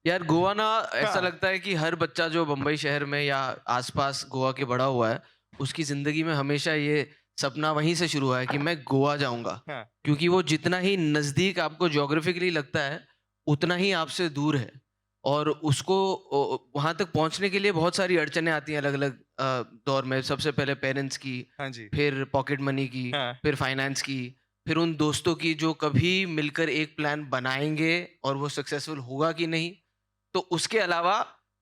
यार गोवा ना ऐसा लगता है कि हर बच्चा जो बम्बई शहर में या आसपास गोवा के बड़ा हुआ है उसकी जिंदगी में हमेशा ये सपना वहीं से शुरू हुआ है कि मैं गोवा जाऊंगा। हाँ, क्योंकि वो जितना ही नज़दीक आपको ज्योग्राफिकली लगता है उतना ही आपसे दूर है। और उसको वहां तक पहुंचने के लिए बहुत सारी अड़चनें आती हैं अलग अलग दौर में। सबसे पहले पेरेंट्स की, हाँ जी, फिर पॉकेट मनी की, हाँ, फिर फाइनेंस की, फिर उन दोस्तों की जो कभी मिलकर एक प्लान बनाएंगे और वो सक्सेसफुल होगा कि नहीं। तो उसके अलावा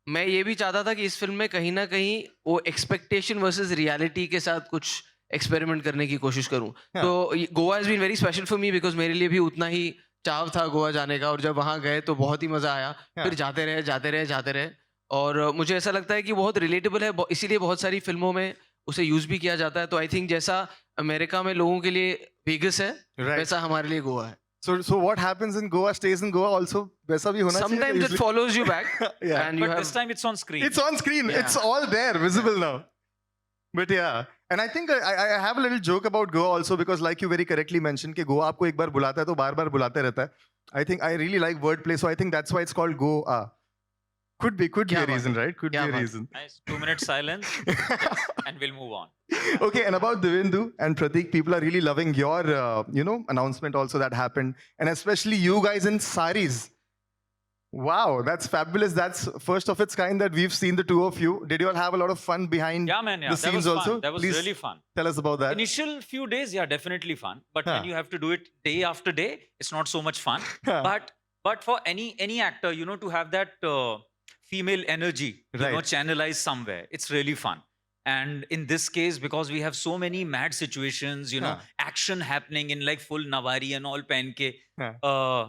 मैं ये भी चाहता था कि इस फिल्म में कहीं ना कहीं वो एक्सपेक्टेशन वर्सेस रियलिटी के साथ कुछ एक्सपेरिमेंट करने की कोशिश करूं। हाँ, तो Goa has been very special for me because मेरे लिए भी उतना ही चाव था गोवा जाने का। और जब वहाँ गए तो बहुत ही मज़ा आया। हाँ। फिर जाते रहे जाते रहे जाते रहे। और मुझे ऐसा लगता है कि बहुत रिलेटेबल है, इसीलिए बहुत सारी फिल्मों में उसे यूज़ भी किया जाता है। तो आई थिंक जैसा अमेरिका में लोगों के लिए वेगस है Right. वैसा हमारे लिए गोवा है। So what happens in Goa stays in Goa also. वैसा भी होना चाहिए Sometimes it usually. follows you back Yeah. and you But have this time it's on screen. It's on screen. Yeah. It's all there, visible now. But yeah, and I think I have a little joke about Goa also because like you very correctly mentioned कि Goa आपको एक बार बुलाता है तो बार-बार बुलाते रहता है. I think I really like wordplay, so I think that's why it's called Goa. Could be क्या a बात reason, है? right? Could be क्या a बात है? reason. Nice. 2 minutes silence, and we'll move on. Okay, and about Devendu and Pratik, people are really loving your, announcement also that happened, and especially you guys in saris. Wow, that's fabulous. That's first of its kind that we've seen the two of you. Did you all have a lot of fun behind Yeah, man. Yeah, the that scenes was also? fun. That was Please really fun. tell us about that. Initial few days, yeah, definitely fun. But Huh. when you have to do it day after day, it's not so much fun. Huh. But for any actor, to have that female energy, Right. channelized somewhere, it's really fun. And in this case, because we have so many mad situations, Huh. action happening in like full Navari and all pen ke, Huh.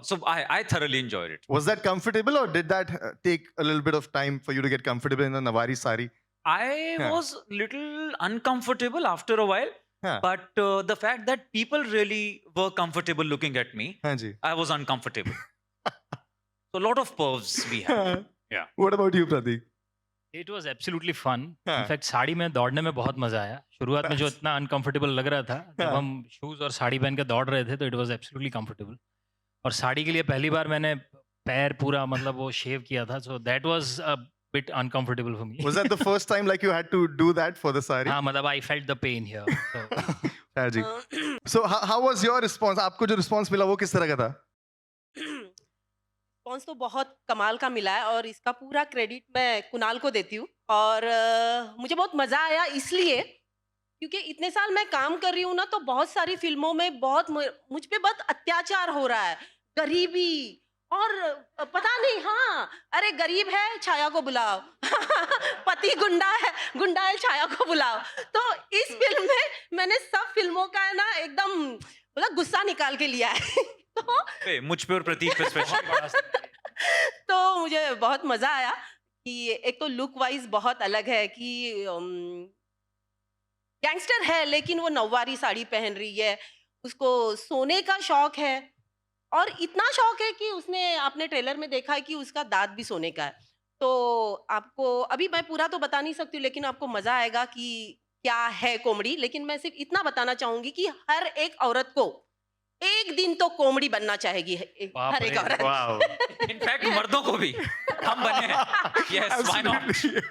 so I thoroughly enjoyed it. Was that comfortable, or did that take a little bit of time for you to get comfortable in the Navari sari? I Huh. was little uncomfortable after a while, Huh. but the fact that people really were comfortable looking at me, हाँ जी. I was uncomfortable. So a lot of pervs we have. Yeah. What about you, Pratik? It was absolutely fun. हाँ. In fact sari में दौड़ने में बहुत मजा आया। शुरुआत में जो इतना अनकंफर्टेबल लग रहा था, जब हाँ. हम शूज और साड़ी पहन के दौड़ रहे थे तो इट वॉज एब्सोल्युटली कंफर्टेबल। और साड़ी के लिए पहली बार मैंने पैर पूरा मतलब वो शेव किया था, so that was a bit uncomfortable for me. Was that the first time like you had to do that for the sari? हाँ, मतलब I felt the pain here. हाँ जी. So how was your response? आपको जो response मिला वो किस तरह का था? रिस्पॉन्स तो बहुत कमाल का मिला है और इसका पूरा क्रेडिट मैं कुणाल को देती हूँ। और मुझे बहुत मज़ा आया इसलिए क्योंकि इतने साल मैं काम कर रही हूँ ना, तो बहुत सारी फिल्मों में बहुत मुझ पे बहुत अत्याचार हो रहा है, गरीबी और पता नहीं। हाँ, अरे गरीब है छाया को बुलाओ पति गुंडा है छाया को बुलाओ। तो इस फिल्म में मैंने सब फिल्मों का है ना एकदम मतलब गुस्सा निकाल के लिया है। तो Hey, मुझ पे और प्रतीक पे स्पेशल। तो मुझे बहुत मजा आया कि एक तो लुक वाइज बहुत अलग है कि गैंगस्टर है लेकिन वो नौवारी साड़ी पहन रही है, उसको सोने का शौक है और इतना शौक है कि उसने आपने ट्रेलर में देखा है कि उसका दांत भी सोने का है। तो आपको अभी मैं पूरा तो बता नहीं सकती हूँ लेकिन आपको मजा आएगा कि क्या है कॉमेडी। लेकिन मैं सिर्फ इतना बताना चाहूंगी कि हर एक औरत को एक दिन तो कॉमेडी बनना चाहेगी हर एक औरत। Wow. इनफैक्ट मर्दों को भी हम बने हैं। Yes, why not? Absolutely.